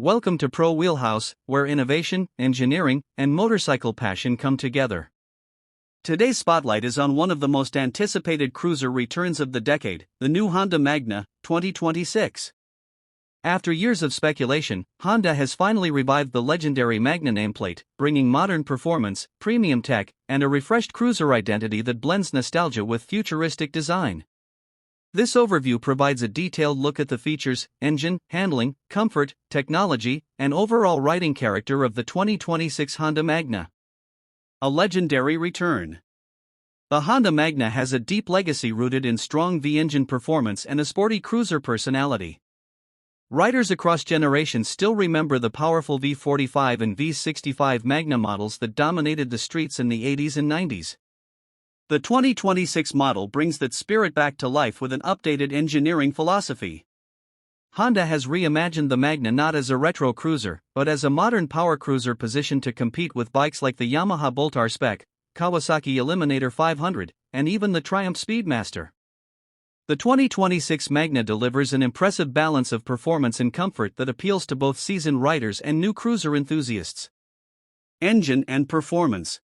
Welcome to Pro Wheelhouse, where innovation, engineering, and motorcycle passion come together. Today's spotlight is on one of the most anticipated cruiser returns of the decade, the new Honda Magna, 2026. After years of speculation, Honda has finally revived the legendary Magna nameplate, bringing modern performance, premium tech, and a refreshed cruiser identity that blends nostalgia with futuristic design. This overview provides a detailed look at the features, engine, handling, comfort, technology, and overall riding character of the 2026 Honda Magna. A legendary return. The Honda Magna has a deep legacy rooted in strong V-engine performance and a sporty cruiser personality. Riders across generations still remember the powerful V45 and V65 Magna models that dominated the streets in the 80s and 90s. The 2026 model brings that spirit back to life with an updated engineering philosophy. Honda has reimagined the Magna not as a retro cruiser, but as a modern power cruiser positioned to compete with bikes like the Yamaha Bolt R-Spec, Kawasaki Eliminator 500, and even the Triumph Speedmaster. The 2026 Magna delivers an impressive balance of performance and comfort that appeals to both seasoned riders and new cruiser enthusiasts. Engine and performance.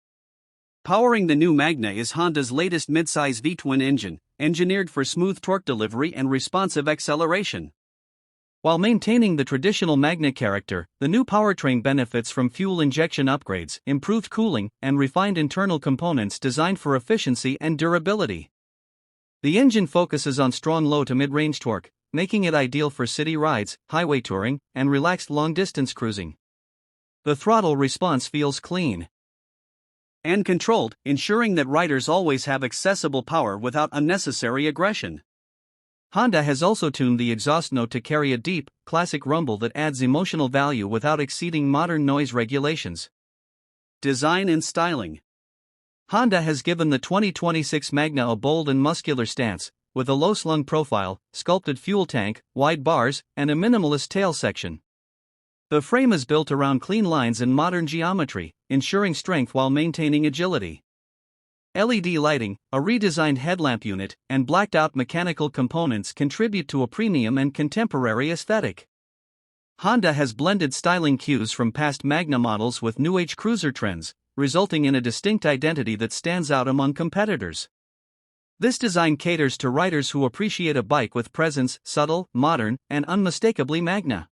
Powering the new Magna is Honda's latest midsize V-twin engine, engineered for smooth torque delivery and responsive acceleration. While maintaining the traditional Magna character, the new powertrain benefits from fuel injection upgrades, improved cooling, and refined internal components designed for efficiency and durability. The engine focuses on strong low to mid-range torque, making it ideal for city rides, highway touring, and relaxed long-distance cruising. The throttle response feels clean and controlled, ensuring that riders always have accessible power without unnecessary aggression. Honda has also tuned the exhaust note to carry a deep, classic rumble that adds emotional value without exceeding modern noise regulations. Design and styling. Honda has given the 2026 Magna a bold and muscular stance, with a low-slung profile, sculpted fuel tank, wide bars, and a minimalist tail section. The frame is built around clean lines and modern geometry, ensuring strength while maintaining agility. LED lighting, a redesigned headlamp unit, and blacked-out mechanical components contribute to a premium and contemporary aesthetic. Honda has blended styling cues from past Magna models with new-age cruiser trends, resulting in a distinct identity that stands out among competitors. This design caters to riders who appreciate a bike with presence, subtle, modern, and unmistakably Magna.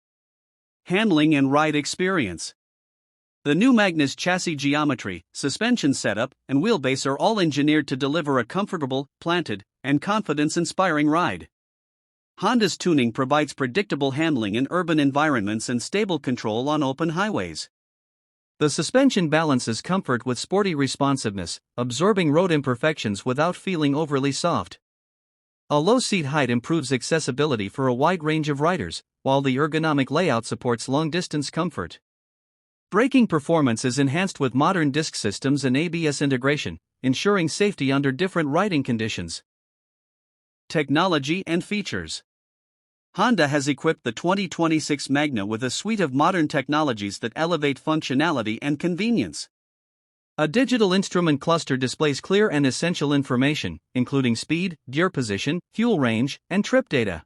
Handling and ride experience. The new Magna's chassis geometry, suspension setup, and wheelbase are all engineered to deliver a comfortable, planted, and confidence-inspiring ride. Honda's tuning provides predictable handling in urban environments and stable control on open highways. The suspension balances comfort with sporty responsiveness, absorbing road imperfections without feeling overly soft. A low seat height improves accessibility for a wide range of riders, while the ergonomic layout supports long-distance comfort. Braking performance is enhanced with modern disc systems and ABS integration, ensuring safety under different riding conditions. Technology and features. Honda has equipped the 2026 Magna with a suite of modern technologies that elevate functionality and convenience. A digital instrument cluster displays clear and essential information, including speed, gear position, fuel range, and trip data.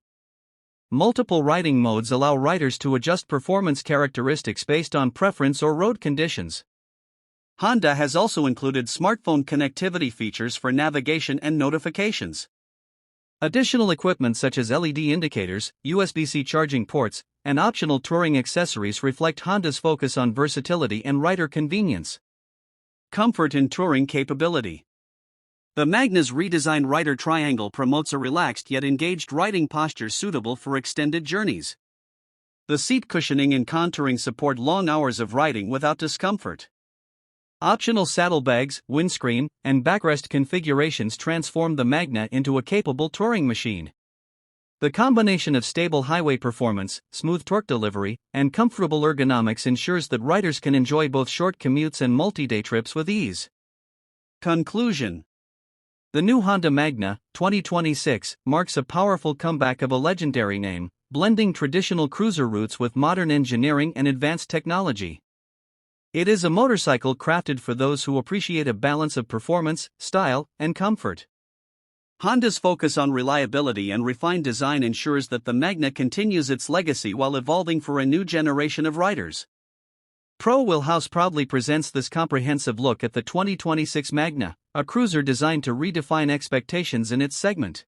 Multiple riding modes allow riders to adjust performance characteristics based on preference or road conditions. Honda has also included smartphone connectivity features for navigation and notifications. Additional equipment such as LED indicators, USB-C charging ports, and optional touring accessories reflect Honda's focus on versatility and rider convenience. Comfort and touring capability. The Magna's redesigned rider triangle promotes a relaxed yet engaged riding posture suitable for extended journeys. The seat cushioning and contouring support long hours of riding without discomfort. Optional saddlebags, windscreen, and backrest configurations transform the Magna into a capable touring machine. The combination of stable highway performance, smooth torque delivery, and comfortable ergonomics ensures that riders can enjoy both short commutes and multi-day trips with ease. Conclusion. The new Honda Magna, 2026, marks a powerful comeback of a legendary name, blending traditional cruiser roots with modern engineering and advanced technology. It is a motorcycle crafted for those who appreciate a balance of performance, style, and comfort. Honda's focus on reliability and refined design ensures that the Magna continues its legacy while evolving for a new generation of riders. Pro Wheelhouse proudly presents this comprehensive look at the 2026 Magna, a cruiser designed to redefine expectations in its segment.